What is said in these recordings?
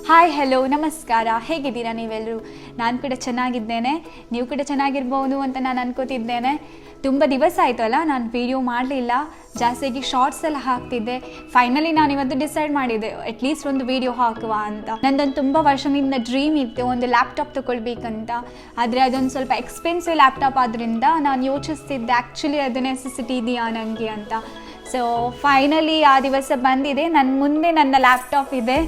Hi hello ನಮಸ್ಕಾರ, ಹೇಗಿದ್ದೀರಾ ನೀವೆಲ್ಲರೂ? ನಾನು ಕೂಡ ಚೆನ್ನಾಗಿದ್ದೇನೆ, ನೀವು ಕೂಡ ಚೆನ್ನಾಗಿರ್ಬೋದು ಅಂತ ನಾನು ಅನ್ಕೋತಿದ್ದೇನೆ. ತುಂಬ ದಿವಸ ಆಯಿತಲ್ಲ ನಾನು ವೀಡಿಯೋ ಮಾಡಲಿಲ್ಲ, ಜಾಸ್ತಿಯಾಗಿ ಶಾರ್ಟ್ಸ್ ಎಲ್ಲ ಹಾಕ್ತಿದ್ದೆ. ಫೈನಲಿ ನಾನು ಇವತ್ತು ಡಿಸೈಡ್ ಮಾಡಿದ್ದೆ ಅಟ್ಲೀಸ್ಟ್ ಒಂದು ವೀಡಿಯೋ ಹಾಕುವ ಅಂತ. ನಂದೊಂದು ತುಂಬ ವರ್ಷದಿಂದ ಡ್ರೀಮ್ ಇತ್ತು ಒಂದು ಲ್ಯಾಪ್ಟಾಪ್ ತೊಗೊಳ್ಬೇಕಂತ. ಆದರೆ ಅದೊಂದು ಸ್ವಲ್ಪ ಎಕ್ಸ್ಪೆನ್ಸಿವ್ ಲ್ಯಾಪ್ಟಾಪ್ ಆದ್ದರಿಂದ ನಾನು ಯೋಚಿಸ್ತಿದ್ದೆ ಆ್ಯಕ್ಚುಲಿ ಅದು ನೆಸೆಸಿಟಿ ಇದೆಯಾ ನನಗೆ ಅಂತ. ಸೊ ಫೈನಲಿ ಆ ದಿವಸ ಬಂದಿದೆ. ನನ್ನ ಮುಂದೆ ನನ್ನ ಲ್ಯಾಪ್ಟಾಪ್ ಇದೆ.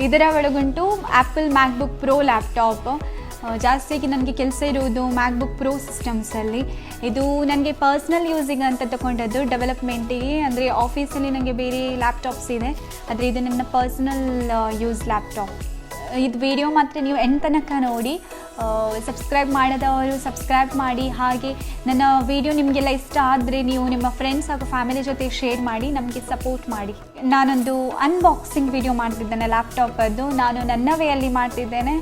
ಇದರ ಒಳಗುಂಟು ಆ್ಯಪಲ್ ಮ್ಯಾಕ್ಬುಕ್ ಪ್ರೋ ಲ್ಯಾಪ್ಟಾಪ್. ಜಾಸ್ತಿಯಾಗಿ ನನಗೆ ಕೆಲಸ ಇರುವುದು ಮ್ಯಾಕ್ಬುಕ್ ಪ್ರೋ ಸಿಸ್ಟಮ್ಸಲ್ಲಿ. ಇದು ನನಗೆ ಪರ್ಸ್ನಲ್ ಯೂಸಿಗೆ ಅಂತ ತೊಗೊಂಡದ್ದು, ಡೆವಲಪ್ಮೆಂಟಿಗೆ. ಅಂದರೆ ಆಫೀಸಲ್ಲಿ ನನಗೆ ಬೇರೆ ಲ್ಯಾಪ್ಟಾಪ್ಸ್ ಇದೆ, ಆದರೆ ಇದು ನನ್ನ ಪರ್ಸ್ನಲ್ ಯೂಸ್ ಲ್ಯಾಪ್ಟಾಪ್. ಇದು ವಿಡಿಯೋ ಮಾತ್ರ ನೀವು ಎಂಡ್ ತನಕ ನೋಡಿ. ಸಬ್ಸ್ಕ್ರೈಬ್ ಮಾಡದವರು ಸಬ್ಸ್ಕ್ರೈಬ್ ಮಾಡಿ. ಹಾಗೆ ನನ್ನ ವಿಡಿಯೋ ನಿಮಗೆಲ್ಲ ಇಷ್ಟ ಆದರೆ ನೀವು ನಿಮ್ಮ ಫ್ರೆಂಡ್ಸ್ ಹಾಗೂ ಫ್ಯಾಮಿಲಿ ಜೊತೆ ಶೇರ್ ಮಾಡಿ, ನಮಗೆ ಸಪೋರ್ಟ್ ಮಾಡಿ. ನಾನೊಂದು ಅನ್ಬಾಕ್ಸಿಂಗ್ ವಿಡಿಯೋ ಮಾಡ್ತಿದ್ದೇನೆ ಲ್ಯಾಪ್ಟಾಪದ್ದು. ನಾನು ನನ್ನ ವೇಯಲ್ಲಿ ಮಾಡ್ತಿದ್ದೇನೆ.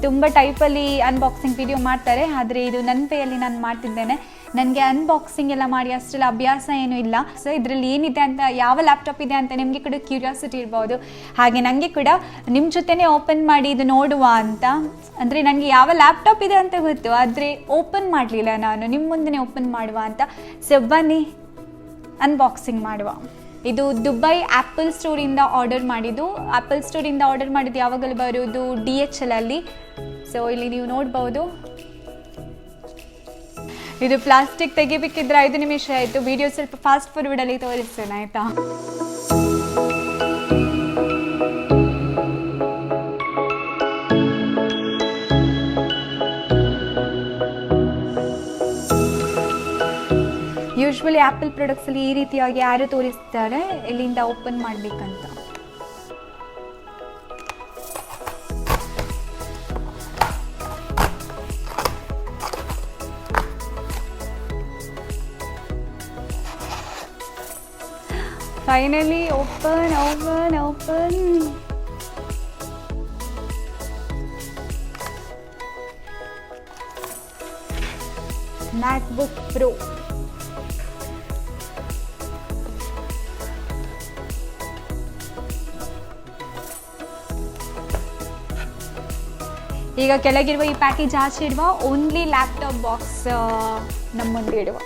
ತುಂಬ ಟೈಪಲ್ಲಿ ಅನ್ಬಾಕ್ಸಿಂಗ್ ವಿಡಿಯೋ ಮಾಡ್ತಾರೆ, ಆದರೆ ಇದು ನನ್ನ ವೇಯಲ್ಲಿ ನಾನು ಮಾಡ್ತಿದ್ದೇನೆ. ನನಗೆ ಅನ್ಬಾಕ್ಸಿಂಗ್ ಎಲ್ಲ ಮಾಡಿ ಅಷ್ಟೆಲ್ಲ ಅಭ್ಯಾಸ ಏನೂ ಇಲ್ಲ. ಸೊ ಇದರಲ್ಲಿ ಏನಿದೆ ಅಂತ, ಯಾವ ಲ್ಯಾಪ್ಟಾಪ್ ಇದೆ ಅಂತ ನಿಮಗೆ ಕೂಡ ಕ್ಯೂರಿಯಾಸಿಟಿ ಇರ್ಬೋದು. ಹಾಗೆ ನನಗೆ ಕೂಡ ನಿಮ್ಮ ಜೊತೆನೇ ಓಪನ್ ಮಾಡಿ ಇದು ನೋಡುವ ಅಂತ. ಅಂದರೆ ನನಗೆ ಯಾವ ಲ್ಯಾಪ್ಟಾಪ್ ಇದೆ ಅಂತ ಗೊತ್ತು, ಆದರೆ ಓಪನ್ ಮಾಡಲಿಲ್ಲ ನಾನು. ನಿಮ್ಮ ಮುಂದೆ ಓಪನ್ ಮಾಡುವ ಅಂತ. ಸೊ ಬನ್ನಿ ಅನ್ಬಾಕ್ಸಿಂಗ್ ಮಾಡುವ. ಇದು ದುಬೈ ಆ್ಯಪಲ್ ಸ್ಟೋರಿಂದ ಆರ್ಡರ್ ಮಾಡಿದ್ದು. ಆ್ಯಪಲ್ ಸ್ಟೋರಿಂದ ಆರ್ಡರ್ ಮಾಡಿದ್ದು ಯಾವಾಗಲೂ ಬರೋದು DHL ಅಲ್ಲಿ. ಸೊ ಇಲ್ಲಿ ನೀವು ನೋಡ್ಬೋದು. ಇದು ಪ್ಲಾಸ್ಟಿಕ್ ತೆಗಿಬೇಕಿದ್ರೆ 5 ನಿಮಿಷ ಆಯಿತು. ವಿಡಿಯೋ ಸ್ವಲ್ಪ ಫಾಸ್ಟ್ ಫಾರ್ವರ್ಡಲ್ಲಿ ತೋರಿಸ್ತೇನೆ, ಆಯಿತಾ? ಯೂಶ್ವಲಿ ಆ್ಯಪಲ್ ಪ್ರಾಡಕ್ಟ್ಸಲ್ಲಿ ಈ ರೀತಿಯಾಗಿ ಯಾರು ತೋರಿಸ್ತಾರೆ ಇಲ್ಲಿಂದ ಓಪನ್ ಮಾಡಬೇಕಂತ. Finally open. MacBook Pro. ಈಗ ಕೆಳಗಿರುವ ಈ ಪ್ಯಾಕೇಜ್ ಆಚೆ ಇಡುವ. ಓನ್ಲಿ ಲ್ಯಾಪ್ಟಾಪ್ ಬಾಕ್ಸ್ ನಮ್ಮ ಮುಂದೆ ಇಡುವ.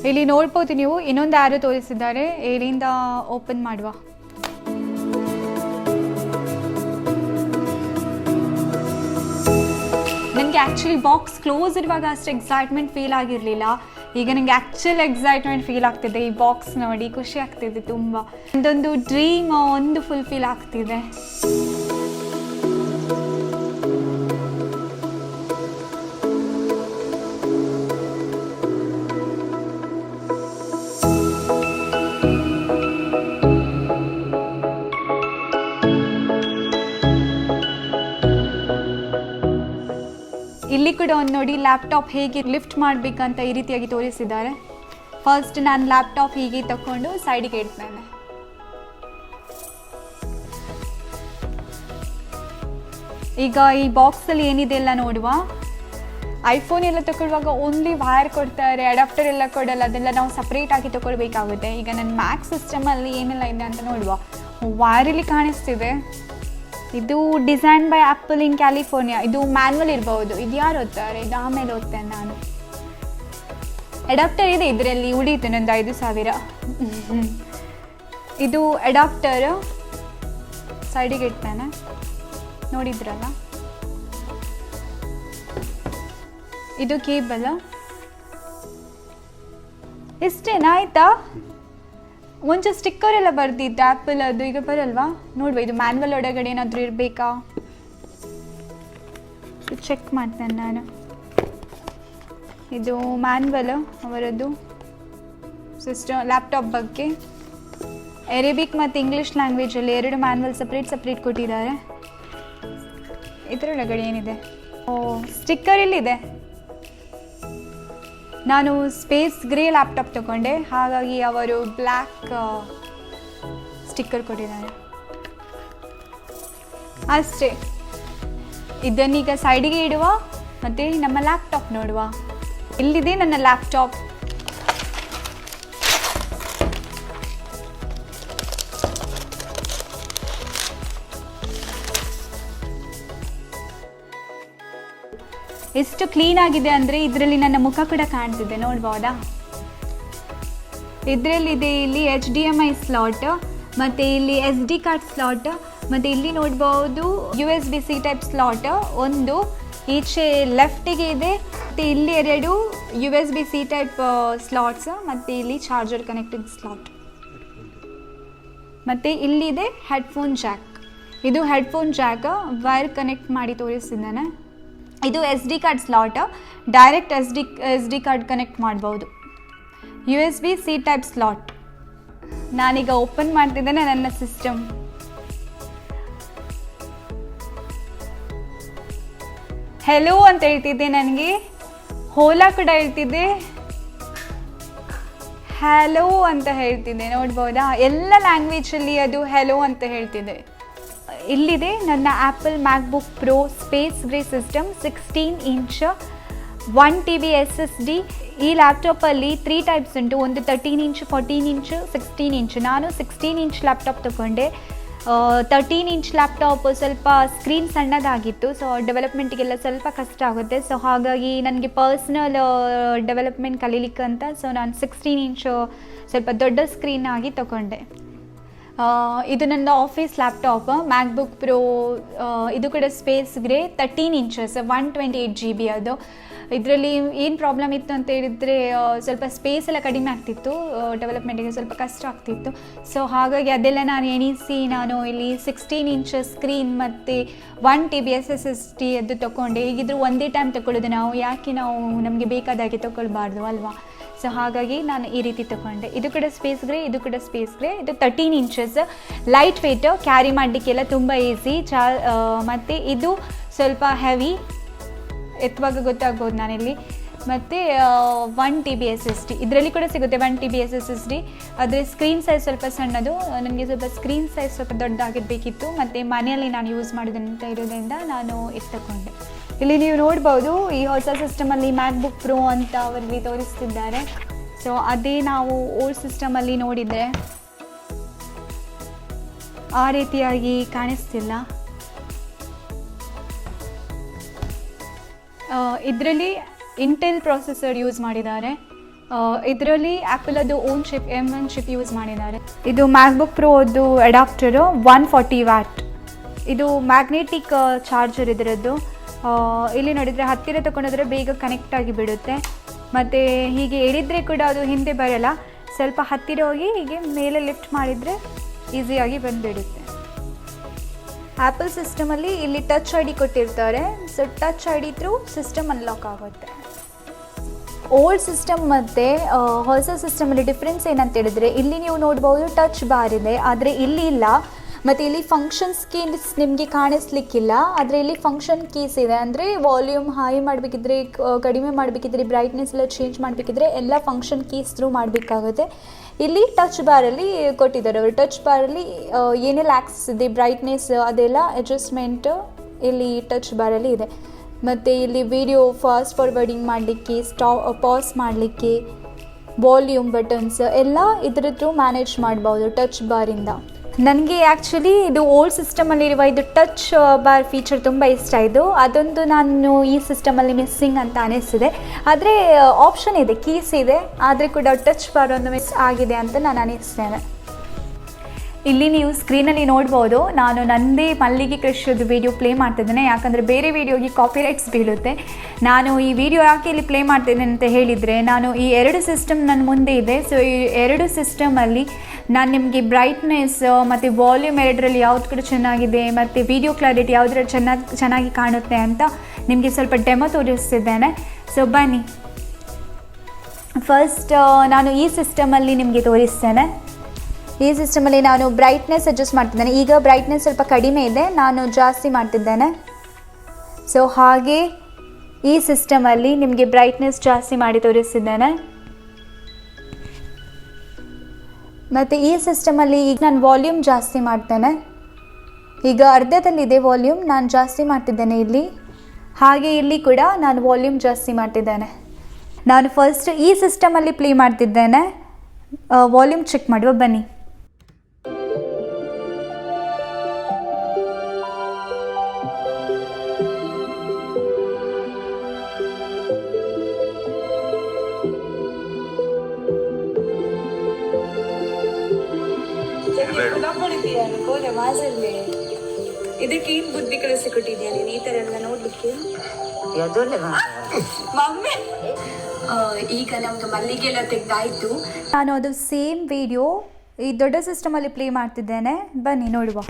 ಇಲ್ಲಿ ನೋಡ್ಬೋದು ನೀವು, ಇನ್ನೊಂದು ಯಾರು ತೋರಿಸಿದ್ದಾರೆ. ಇಲ್ಲಿಂದ ಓಪನ್ ಮಾಡುವ. ನನಗೆ ಆ್ಯಕ್ಚುಲಿ ಬಾಕ್ಸ್ ಕ್ಲೋಸ್ ಇರುವಾಗ ಅಷ್ಟು ಎಕ್ಸೈಟ್ಮೆಂಟ್ ಫೀಲ್ ಆಗಿರಲಿಲ್ಲ. ಈಗ ನನಗೆ ಆ್ಯಕ್ಚುಲ್ ಎಕ್ಸೈಟ್ಮೆಂಟ್ ಫೀಲ್ ಆಗ್ತಿದೆ. ಈ ಬಾಕ್ಸ್ ನೋಡಿ ಖುಷಿ ಆಗ್ತಿದೆ ತುಂಬ. ಒಂದೊಂದು ಡ್ರೀಮ್ ಒಂದು ಫುಲ್ಫಿಲ್ ಆಗ್ತಿದೆ. ಇಲ್ಲಿ ಕೂಡ ಒಂದು ನೋಡಿ, ಲ್ಯಾಪ್ಟಾಪ್ ಹೇಗೆ ಲಿಫ್ಟ್ ಮಾಡಬೇಕಂತ ಈ ರೀತಿಯಾಗಿ ತೋರಿಸಿದ್ದಾರೆ. ಫಸ್ಟ್ ನಾನು ಲ್ಯಾಪ್ಟಾಪ್ ಹೀಗೆ ತಗೊಂಡು ಸೈಡಿಗೆ ಇಡ್ತೇನೆ. ಈಗ ಈ ಬಾಕ್ಸಲ್ಲಿ ಏನಿದೆ ಎಲ್ಲ ನೋಡುವ. ಐಫೋನ್ ಎಲ್ಲ ತಗೊಳ್ಳುವಾಗ ಓನ್ಲಿ ವೈರ್ ಕೊಡ್ತಾರೆ, ಅಡಾಪ್ಟರ್ ಎಲ್ಲ ಕೊಡಲ್ಲ. ಅದೆಲ್ಲ ನಾವು ಸಪ್ರೇಟಾಗಿ ತಗೊಳ್ಬೇಕಾಗುತ್ತೆ. ಈಗ ನನ್ನ ಮ್ಯಾಕ್ ಸಿಸ್ಟಮಲ್ಲಿ ಏನೆಲ್ಲ ಇದೆ ಅಂತ ನೋಡುವ. ವೈರಲ್ಲಿ ಕಾಣಿಸ್ತಿದೆ. ಇದು design by apple in California. ಇದು ಮ್ಯಾನ್ಯಲ್ ಇರ್ಬೋದು. ಇದು ಯಾರು ಓದ್ತಾರೆ? ಇದು ಆಮೇಲೆ ಓದ್ತೇನೆ ನಾನು. ಅಡಾಪ್ಟರ್ ಇದೆ ಇದರಲ್ಲಿ, ಉಳೀತು ನಂದು 5,000. ಇದು ಅಡಾಪ್ಟರ್ ಸೈಡಿಗೆ ಇಡ್ತೇನೆ, ನೋಡಿದ್ರಲ್ಲ. ಇದು ಕೇಬಲ್. ಇಷ್ಟೇನಾ? ಆಯಿತಾ? ಮುಂಚೆ ಸ್ಟಿಕ್ಕರ್ ಎಲ್ಲ ಬರ್ದಿತ್ತು ಆ್ಯಪಲ್, ಅದು ಈಗ ಬರಲ್ವಾ? ನೋಡುವ, ಇದು ಮ್ಯಾನ್ಯಲ್ ಒಳಗಡೆ ಏನಾದರೂ ಇರಬೇಕಾ ಚೆಕ್ ಮಾಡ್ತೇನೆ ನಾನು. ಇದು ಮ್ಯಾನ್ಯಲ್ ಅವರದ್ದು ಸಿಸ್ಟಮ್ ಲ್ಯಾಪ್ಟಾಪ್ ಬಗ್ಗೆ. ಅರೇಬಿಕ್ ಮತ್ತು ಇಂಗ್ಲೀಷ್ ಲ್ಯಾಂಗ್ವೇಜಲ್ಲಿ 2 ಮ್ಯಾನ್ಯಲ್ ಸಪ್ರೇಟ್ ಕೊಟ್ಟಿದ್ದಾರೆ. ಇದರೊಳಗಡೆ ಏನಿದೆ? ಸ್ಟಿಕ್ಕರ್ ಇಲ್ಲಿದೆ. ನಾನು ಸ್ಪೇಸ್ ಗ್ರೇ ಲ್ಯಾಪ್ಟಾಪ್ ತಗೊಂಡೆ, ಹಾಗಾಗಿ ಅವರು ಬ್ಲ್ಯಾಕ್ ಸ್ಟಿಕ್ಕರ್ ಕೊಟ್ಟಿದ್ದಾರೆ ಅಷ್ಟೇ. ಇದನ್ನೀಗ ಸೈಡಿಗೆ ಇಡುವ. ಮತ್ತು ನಮ್ಮ ಲ್ಯಾಪ್ಟಾಪ್ ನೋಡುವ. ಇಲ್ಲಿದೆ ನನ್ನ ಲ್ಯಾಪ್ಟಾಪ್. ಎಷ್ಟು ಕ್ಲೀನ್ ಆಗಿದೆ ಅಂದರೆ ಇದರಲ್ಲಿ ನನ್ನ ಮುಖ ಕೂಡ ಕಾಣ್ತಿದೆ, ನೋಡ್ಬೋದಾ. ಇದರಲ್ಲಿದೆ ಇಲ್ಲಿ HDMI ಸ್ಲಾಟ್, ಮತ್ತು ಇಲ್ಲಿ SD ಕಾರ್ಡ್ ಸ್ಲಾಟ್, ಮತ್ತು ಇಲ್ಲಿ ನೋಡ್ಬೋದು USB-C ಟೈಪ್ ಸ್ಲಾಟ್ ಒಂದು ಈಚೆ ಲೆಫ್ಟಿಗೆ ಇದೆ, ಮತ್ತು ಇಲ್ಲಿ 2 USB-C ಟೈಪ್ ಸ್ಲಾಟ್ಸ್, ಮತ್ತು ಇಲ್ಲಿ ಚಾರ್ಜರ್ ಕನೆಕ್ಟಿಂಗ್ ಸ್ಲಾಟ್, ಮತ್ತು ಇಲ್ಲಿದೆ ಹೆಡ್ಫೋನ್ ಜಾಕ್. ಇದು ಹೆಡ್ಫೋನ್ ಜಾಕ್, ವೈರ್ ಕನೆಕ್ಟ್ ಮಾಡಿ ತೋರಿಸ್ತಿದ್ದಾನೆ. ಇದು SD card slot, direct SD card connect ಮಾಡ್ಬೋದು. USB-C type slot. ನಾನೀಗ ಓಪನ್ ಮಾಡ್ತಿದ್ದೇನೆ ನನ್ನ ಸಿಸ್ಟಮ್. ಹೆಲೋ ಅಂತ ಹೇಳ್ತಿದ್ದೆ, ನನಗೆ ಹೋಲಾ ಕೂಡ ಹೇಳ್ತಿದ್ದೆ, ಹ್ಯಾಲೋ ಅಂತ ಹೇಳ್ತಿದ್ದೆ, ನೋಡ್ಬೋದಾ. ಎಲ್ಲ ಲ್ಯಾಂಗ್ವೇಜಲ್ಲಿ ಅದು ಹೆಲೋ ಅಂತ ಹೇಳ್ತಿದ್ದೆ. ಇಲ್ಲಿದೆ ನನ್ನ Apple MacBook Pro space grey system, 16 inch 1 TB SSD. ಈ ಲ್ಯಾಪ್ಟಾಪಲ್ಲಿ 3 ಟೈಪ್ಸ್ ಉಂಟು, ಒಂದು 13 ಇಂಚ್, 14 ಇಂಚ್, 16 ಇಂಚ್. ನಾನು 16 ಇಂಚ್ ಲ್ಯಾಪ್ಟಾಪ್ ತೊಗೊಂಡೆ. 13 ಇಂಚ್ ಲ್ಯಾಪ್ಟಾಪ್ ಸ್ವಲ್ಪ ಸ್ಕ್ರೀನ್ ಸಣ್ಣದಾಗಿತ್ತು, ಸೊ ಡೆವಲಪ್ಮೆಂಟಿಗೆಲ್ಲ ಸ್ವಲ್ಪ ಕಷ್ಟ ಆಗುತ್ತೆ. ಸೊ ಹಾಗಾಗಿ ನನಗೆ ಪರ್ಸ್ನಲ್ ಡೆವಲಪ್ಮೆಂಟ್ ಕಲೀಲಿಕ್ಕೆ ಅಂತ ಸೊ ನಾನು 16 ಇಂಚ್ ಸ್ವಲ್ಪ ದೊಡ್ಡ ಸ್ಕ್ರೀನ್ ಆಗಿ ತೊಗೊಂಡೆ. ಇದು ನನ್ನ ಆಫೀಸ್ ಲ್ಯಾಪ್ಟಾಪ್ ಮ್ಯಾಕ್ಬುಕ್ ಪ್ರೋ. ಇದು ಕೂಡ ಸ್ಪೇಸ್ ಗ್ರೇ 13 ಇಂಚಸ್ 128 GB. ಅದು ಇದರಲ್ಲಿ ಏನು ಪ್ರಾಬ್ಲಮ್ ಇತ್ತು ಅಂತ ಹೇಳಿದರೆ ಸ್ವಲ್ಪ ಸ್ಪೇಸ್ ಎಲ್ಲ ಕಡಿಮೆ ಆಗ್ತಿತ್ತು, ಡೆವಲಪ್ಮೆಂಟಿಗೆ ಸ್ವಲ್ಪ ಕಷ್ಟ ಆಗ್ತಿತ್ತು. ಸೊ ಹಾಗಾಗಿ ಅದೆಲ್ಲ ನಾನು ಎಣಿಸಿ ನಾನು ಇಲ್ಲಿ 16 ಇಂಚ್ ಸ್ಕ್ರೀನ್ ಮತ್ತು 1 TB SSD ಅದು ತೊಗೊಂಡೆ. ಹೀಗಿದ್ರು ಒಂದೇ ಟೈಮ್ ತೊಗೊಳ್ಳೋದು, ಯಾಕೆ ನಾವು ನಮಗೆ ಬೇಕಾದಾಗೆ ತೊಗೊಳ್ಬಾರ್ದು ಅಲ್ವಾ. ಸೊ ಹಾಗಾಗಿ ನಾನು ಈ ರೀತಿ ತೊಗೊಂಡೆ. ಇದು ಕೂಡ ಸ್ಪೇಸ್ ಗ್ರೇ, ಇದು ಕೂಡ ಸ್ಪೇಸ್ ಗ್ರೇ. ಇದು 13 ಇಂಚಸ್, ಲೈಟ್ ವೆಯ್ಟ್, ಕ್ಯಾರಿ ಮಾಡಲಿಕ್ಕೆಲ್ಲ ತುಂಬ ಈಸಿ. ಮತ್ತು ಇದು ಸ್ವಲ್ಪ ಹೆವಿ, ಎತ್ತುವಾಗ ಗೊತ್ತಾಗ್ಬೋದು ನಾನಿಲ್ಲಿ. ಮತ್ತು 1 TB SSD ಇದರಲ್ಲಿ ಕೂಡ ಸಿಗುತ್ತೆ, 1 TB SSD. ಆದರೆ ಸ್ಕ್ರೀನ್ ಸೈಜ್ ಸ್ವಲ್ಪ ಸಣ್ಣದು, ನನಗೆ ಸ್ವಲ್ಪ ಸ್ಕ್ರೀನ್ ಸೈಜ್ ಸ್ವಲ್ಪ ದೊಡ್ಡದಾಗಿರಬೇಕಿತ್ತು, ಮತ್ತು ಮನೆಯಲ್ಲಿ ನಾನು ಯೂಸ್ ಮಾಡೋದಂತ ಇರೋದ್ರಿಂದ ನಾನು ಇದು ತಗೊಂಡೆ. ಇಲ್ಲಿ ನೀವು ನೋಡ್ಬೋದು ಈ ಹೊಸ ಸಿಸ್ಟಮಲ್ಲಿ ಮ್ಯಾಕ್ಬುಕ್ ಪ್ರೋ ಅಂತ ಅವರಲ್ಲಿ ತೋರಿಸ್ತಿದ್ದಾರೆ. ಸೊ ಅದೇ ನಾವು ಓಲ್ಡ್ ಸಿಸ್ಟಮಲ್ಲಿ ನೋಡಿದರೆ ಆ ರೀತಿಯಾಗಿ ಕಾಣಿಸ್ತಿಲ್ಲ. ಇದರಲ್ಲಿ ಇಂಟೆಲ್ ಪ್ರೊಸೆಸರ್ ಯೂಸ್ ಮಾಡಿದ್ದಾರೆ. ಇದರಲ್ಲಿ ಆ್ಯಪಲದು own chip M1 chip use ಮಾಡಿದ್ದಾರೆ. ಇದು ಮ್ಯಾಕ್ಬುಕ್ ಪ್ರೋದು ಅಡಾಪ್ಟರು 140 ವ್ಯಾಟ್. ಇದು ಮ್ಯಾಗ್ನೆಟಿಕ್ ಚಾರ್ಜರ್ ಇದರದ್ದು. ಇಲ್ಲಿ ನೋಡಿದರೆ ಹತ್ತಿರ ತಗೊಂಡಿದ್ರೆ ಬೇಗ ಕನೆಕ್ಟ್ ಆಗಿ ಬಿಡುತ್ತೆ, ಮತ್ತು ಹೀಗೆ ಎಳಿದ್ರೆ ಕೂಡ ಅದು ಹಿಂದೆ ಬರೋಲ್ಲ. ಸ್ವಲ್ಪ ಹತ್ತಿರ ಹೋಗಿ ಹೀಗೆ ಮೇಲೆ ಲಿಫ್ಟ್ ಮಾಡಿದರೆ ಈಸಿಯಾಗಿ ಬಂದುಬಿಡುತ್ತೆ. ಆ್ಯಪಲ್ ಸಿಸ್ಟಮಲ್ಲಿ ಇಲ್ಲಿ ಟಚ್ ID ಕೊಟ್ಟಿರ್ತಾರೆ. So touch ID through system unlock ಆಗುತ್ತೆ. ಓಲ್ಡ್ ಸಿಸ್ಟಮ್ ಮತ್ತು ಹೊಸ ಸಿಸ್ಟಮಲ್ಲಿ ಡಿಫ್ರೆನ್ಸ್ ಏನಂತ ಹೇಳಿದರೆ, ಇಲ್ಲಿ ನೀವು ನೋಡ್ಬೋದು ಟಚ್ ಬಾರ್ ಇದೆ, ಆದರೆ ಇಲ್ಲಿ ಇಲ್ಲ. ಮತ್ತು ಇಲ್ಲಿ ಫಂಕ್ಷನ್ಸ್ ಕೀಸ್ ನಿಮಗೆ ಕಾಣಿಸ್ಲಿಕ್ಕಿಲ್ಲ, ಆದರೆ ಇಲ್ಲಿ ಫಂಕ್ಷನ್ ಕೀಸ್ ಇದೆ. ಅಂದರೆ ವಾಲ್ಯೂಮ್ ಹೈ ಮಾಡಬೇಕಿದ್ರೆ, ಕಡಿಮೆ ಮಾಡಬೇಕಿದ್ರೆ, ಬ್ರೈಟ್ನೆಸ್ ಎಲ್ಲ ಚೇಂಜ್ ಮಾಡಬೇಕಿದ್ರೆ ಎಲ್ಲ ಫಂಕ್ಷನ್ ಕೀಸ್ ಥ್ರೂ ಮಾಡಬೇಕಾಗುತ್ತೆ. ಇಲ್ಲಿ ಟಚ್ ಬಾರಲ್ಲಿ ಕೊಟ್ಟಿದ್ದಾರೆ ಅವರು. ಟಚ್ ಬಾರಲ್ಲಿ ಏನೆಲ್ಲ ಆಕ್ಸಸ್ ಇದೆ, ಬ್ರೈಟ್ನೆಸ್ ಅದೆಲ್ಲ ಅಡ್ಜಸ್ಟ್ಮೆಂಟ್ ಇಲ್ಲಿ ಟಚ್ ಬಾರಲ್ಲಿ ಇದೆ. ಮತ್ತು ಇಲ್ಲಿ ವಿಡಿಯೋ ಫಾಸ್ಟ್ ಫಾರ್ವರ್ಡಿಂಗ್ ಮಾಡಲಿಕ್ಕೆ, ಪಾಸ್ ಮಾಡಲಿಕ್ಕೆ, ವಾಲ್ಯೂಮ್ ಬಟನ್ಸ್ ಎಲ್ಲ ಇದರ ಥ್ರೂ ಮ್ಯಾನೇಜ್ ಮಾಡ್ಬೋದು ಟಚ್ ಬಾರಿಂದ. ನನಗೆ ಆ್ಯಕ್ಚುಲಿ ಇದು ಓಲ್ಡ್ ಸಿಸ್ಟಮಲ್ಲಿರುವ ಇದು ಟಚ್ ಬಾರ್ ಫೀಚರ್ ತುಂಬ ಇಷ್ಟ ಆಯಿತು. ಅದೊಂದು ನಾನು ಈ ಸಿಸ್ಟಮಲ್ಲಿ ಮಿಸ್ಸಿಂಗ್ ಅಂತ ಅನಿಸಿದೆ. ಆದರೆ ಆಪ್ಷನ್ ಇದೆ, ಕೀಸ್ ಇದೆ, ಆದರೆ ಕೂಡ ಟಚ್ ಬಾರ್ ಒಂದು ಮಿಸ್ ಆಗಿದೆ ಅಂತ ನಾನು ಅನಿಸ್ತೇನೆ. ಇಲ್ಲಿ ನೀವು ಸ್ಕ್ರೀನಲ್ಲಿ ನೋಡ್ಬೋದು, ನಾನು ನನ್ನದೇ ಮಲ್ಲಿಗೆ ಕೃಷಿಯದು ವಿಡಿಯೋ ಪ್ಲೇ ಮಾಡ್ತಿದ್ದೇನೆ. ಯಾಕಂದರೆ ಬೇರೆ ವಿಡಿಯೋಗೆ ಕಾಪಿರೈಟ್ಸ್ ಬೀಳುತ್ತೆ. ನಾನು ಈ ವಿಡಿಯೋ ಯಾಕೆ ಇಲ್ಲಿ ಪ್ಲೇ ಮಾಡ್ತಿದ್ದೇನೆ ಅಂತ ಹೇಳಿದರೆ, ನಾನು ಈ 2 ಸಿಸ್ಟಮ್ ನನ್ನ ಮುಂದೆ ಇದೆ. ಸೊ ಈ 2 ಸಿಸ್ಟಮಲ್ಲಿ ನಾನು ನಿಮಗೆ ಬ್ರೈಟ್ನೆಸ್ ಮತ್ತು ವಾಲ್ಯೂಮ್ ಎರಡರಲ್ಲಿ ಯಾವ್ದು ಕೂಡ ಚೆನ್ನಾಗಿದೆ ಮತ್ತು ವಿಡಿಯೋ ಕ್ಲಾರಿಟಿ ಯಾವುದ್ರಲ್ಲಿ ಚೆನ್ನಾಗಿ ಕಾಣುತ್ತೆ ಅಂತ ನಿಮಗೆ ಸ್ವಲ್ಪ ಡೆಮೋ ತೋರಿಸ್ತಿದ್ದೇನೆ. ಸೊ ಬನ್ನಿ, ಫಸ್ಟ್ ನಾನು ಈ ಸಿಸ್ಟಮಲ್ಲಿ ನಿಮಗೆ ತೋರಿಸ್ತೇನೆ. ಈ ಸಿಸ್ಟಮಲ್ಲಿ ನಾನು ಬ್ರೈಟ್ನೆಸ್ ಅಡ್ಜಸ್ಟ್ ಮಾಡ್ತಿದ್ದೇನೆ. ಈಗ ಬ್ರೈಟ್ನೆಸ್ ಸ್ವಲ್ಪ ಕಡಿಮೆ ಇದೆ, ನಾನು ಜಾಸ್ತಿ ಮಾಡ್ತಿದ್ದೇನೆ. ಸೊ ಹಾಗೆ ಈ ಸಿಸ್ಟಮಲ್ಲಿ ನಿಮಗೆ ಬ್ರೈಟ್ನೆಸ್ ಜಾಸ್ತಿ ಮಾಡಿ ತೋರಿಸ್ತಿದ್ದೇನೆ. ಮತ್ತು ಈ ಸಿಸ್ಟಮಲ್ಲಿ ಈಗ ನಾನು ವಾಲ್ಯೂಮ್ ಜಾಸ್ತಿ ಮಾಡ್ತೇನೆ. ಈಗ ಅರ್ಧದಲ್ಲಿದೆ ವಾಲ್ಯೂಮ್, ನಾನು ಜಾಸ್ತಿ ಮಾಡ್ತಿದ್ದೇನೆ ಇಲ್ಲಿ. ಹಾಗೆ ಇಲ್ಲಿ ಕೂಡ ನಾನು ವಾಲ್ಯೂಮ್ ಜಾಸ್ತಿ ಮಾಡ್ತಿದ್ದೇನೆ. ನಾನು ಫಸ್ಟ್ ಈ ಸಿಸ್ಟಮಲ್ಲಿ ಪ್ಲೇ ಮಾಡ್ತಿದ್ದೇನೆ. ವಾಲ್ಯೂಮ್ ಚೆಕ್ ಮಾಡುವ ಬನ್ನಿ. ಇದಕ್ಕೆ ಏನ್ ಬುದ್ಧಿ ಕಲಿಸಿಕೊಟ್ಟಿದ್ಯಾ ನೀನು ಈ ತರ ಎಲ್ಲ ನೋಡ್ಲಿಕ್ಕೆ? ಈಗ ನಮ್ದು ಮಲ್ಲಿಗೆ ಎಲ್ಲ ತೆಗ್ದಾಯ್ತು. ನಾನು ಅದು ಸೇಮ್ ವಿಡಿಯೋ ಈ ದೊಡ್ಡ ಸಿಸ್ಟಮಲ್ಲಿ ಪ್ಲೇ ಮಾಡ್ತಿದ್ದೇನೆ, ಬನ್ನಿ ನೋಡುವ.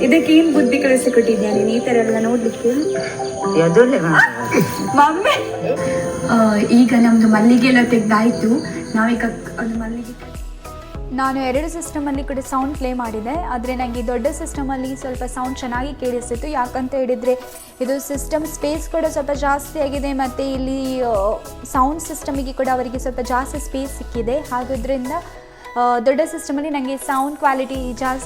ಇದಕ್ಕೆ ಏನ್ ಬುದ್ಧಿ ಕಲಿಸಿಕೊಟ್ಟಿದ್ಯಾ ನೀನು ಈ ತರ ಎಲ್ಲ ನೋಡ್ಲಿಕ್ಕೆ? ಈಗ ನಮ್ದು ಮಲ್ಲಿಗೆ ಎಲ್ಲ ತೆಗ್ದಾಯ್ತು. ನಾವೀಗ ಒಂದು ಮಲ್ಲಿಗೆ ನಾನು 2 ಸಿಸ್ಟಮಲ್ಲಿ ಕೂಡ ಸೌಂಡ್ ಪ್ಲೇ ಮಾಡಿದೆ, ಆದರೆ ನನಗೆ ದೊಡ್ಡ ಸಿಸ್ಟಮಲ್ಲಿ ಸ್ವಲ್ಪ ಸೌಂಡ್ ಚೆನ್ನಾಗಿ ಕೇಳಿಸ್ತಿತ್ತು. ಯಾಕಂತ ಹೇಳಿದರೆ ಇದು ಸಿಸ್ಟಮ್ ಸ್ಪೇಸ್ ಕೂಡ ಸ್ವಲ್ಪ ಜಾಸ್ತಿ ಆಗಿದೆ, ಮತ್ತು ಇಲ್ಲಿ ಸೌಂಡ್ ಸಿಸ್ಟಮಿಗೆ ಕೂಡ ಅವರಿಗೆ ಸ್ವಲ್ಪ ಜಾಸ್ತಿ ಸ್ಪೇಸ್ ಸಿಕ್ಕಿದೆ. ಹಾಗೋದ್ರಿಂದ ದೊಡ್ಡ ಸಿಸ್ಟಮಲ್ಲಿ ನನಗೆ ಸೌಂಡ್ ಕ್ವಾಲಿಟಿ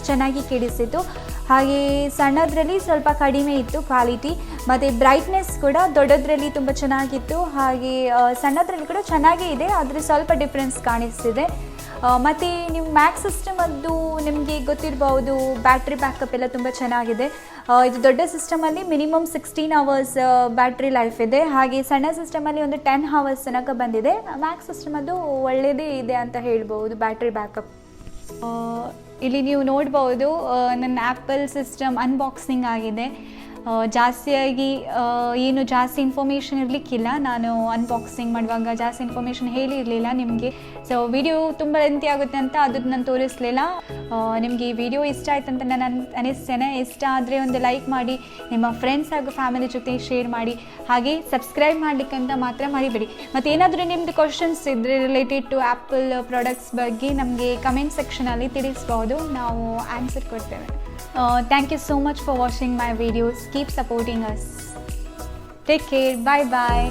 ಚೆನ್ನಾಗಿ ಕೇಳಿಸ್ತಿತ್ತು. ಹಾಗೆ ಸಣ್ಣದರಲ್ಲಿ ಸ್ವಲ್ಪ ಕಡಿಮೆ ಇತ್ತು ಕ್ವಾಲಿಟಿ, ಮತ್ತು ಬ್ರೈಟ್ನೆಸ್ ಕೂಡ ದೊಡ್ಡದರಲ್ಲಿ ತುಂಬ ಚೆನ್ನಾಗಿತ್ತು. ಹಾಗೆ ಸಣ್ಣದರಲ್ಲಿ ಕೂಡ ಚೆನ್ನಾಗೇ ಇದೆ, ಆದರೆ ಸ್ವಲ್ಪ ಡಿಫ್ರೆನ್ಸ್ ಕಾಣಿಸ್ತಿದೆ. ಮತ್ತು ನೀವು ಮ್ಯಾಕ್ ಸಿಸ್ಟಮದ್ದು ನಿಮಗೆ ಗೊತ್ತಿರ್ಬೋದು, ಬ್ಯಾಟ್ರಿ ಬ್ಯಾಕಪ್ ಎಲ್ಲ ತುಂಬ ಚೆನ್ನಾಗಿದೆ. ಇದು ದೊಡ್ಡ ಸಿಸ್ಟಮಲ್ಲಿ ಮಿನಿಮಮ್ 16 ಅವರ್ಸ್ ಬ್ಯಾಟ್ರಿ ಲೈಫ್ ಇದೆ. ಹಾಗೆ ಸಣ್ಣ ಸಿಸ್ಟಮಲ್ಲಿ ಒಂದು 10 ಅವರ್ಸ್ ತನಕ ಬಂದಿದೆ. ಮ್ಯಾಕ್ ಸಿಸ್ಟಮದ್ದು ಒಳ್ಳೆಯದೇ ಇದೆ ಅಂತ ಹೇಳ್ಬೋದು ಬ್ಯಾಟ್ರಿ ಬ್ಯಾಕಪ್. ಇಲ್ಲಿ ನೀವು ನೋಡ್ಬೋದು ನನ್ನ ಆ್ಯಪಲ್ ಸಿಸ್ಟಮ್ ಅನ್ಬಾಕ್ಸಿಂಗ್ ಆಗಿದೆ. ಜಾಸ್ತಿಯಾಗಿ ಏನು ಜಾಸ್ತಿ ಇನ್ಫಾರ್ಮೇಷನ್ ಇರಲಿಕ್ಕಿಲ್ಲ. ನಾನು ಅನ್ಬಾಕ್ಸಿಂಗ್ ಮಾಡುವಾಗ ಜಾಸ್ತಿ ಇನ್ಫಾರ್ಮೇಷನ್ ಹೇಳಿರಲಿಲ್ಲ ನಿಮಗೆ. ಸೊ ವಿಡಿಯೋ ತುಂಬ ಲೆಂತಿ ಆಗುತ್ತೆ ಅಂತ ಅದು ನಾನು ತೋರಿಸಲಿಲ್ಲ. ನಿಮಗೆ ಈ ವಿಡಿಯೋ ಇಷ್ಟ ಆಯ್ತು ಅಂತ ನಾನು ಅನಿಸ್ತೇನೆ. ಇಷ್ಟ ಆದರೆ ಒಂದು ಲೈಕ್ ಮಾಡಿ, ನಿಮ್ಮ ಫ್ರೆಂಡ್ಸ್ ಹಾಗೂ ಫ್ಯಾಮಿಲಿ ಜೊತೆ ಶೇರ್ ಮಾಡಿ, ಹಾಗೆ ಸಬ್ಸ್ಕ್ರೈಬ್ ಮಾಡಲಿಕ್ಕಂತ ಮಾತ್ರ ಮರಿಬೇಡಿ. ಮತ್ತು ಏನಾದರೂ ನಿಮ್ಮದು ಕ್ವಶನ್ಸ್ ಇದ್ದರೆ ರಿಲೇಟೆಡ್ ಟು ಆ್ಯಪಲ್ ಪ್ರಾಡಕ್ಟ್ಸ್ ಬಗ್ಗೆ ನಮಗೆ ಕಮೆಂಟ್ ಸೆಕ್ಷನಲ್ಲಿ ತಿಳಿಸ್ಬೋದು, ನಾವು ಆನ್ಸರ್ ಕೊಡ್ತೇವೆ. Thank you so much for watching my videos. Keep supporting us. Take care. Bye bye.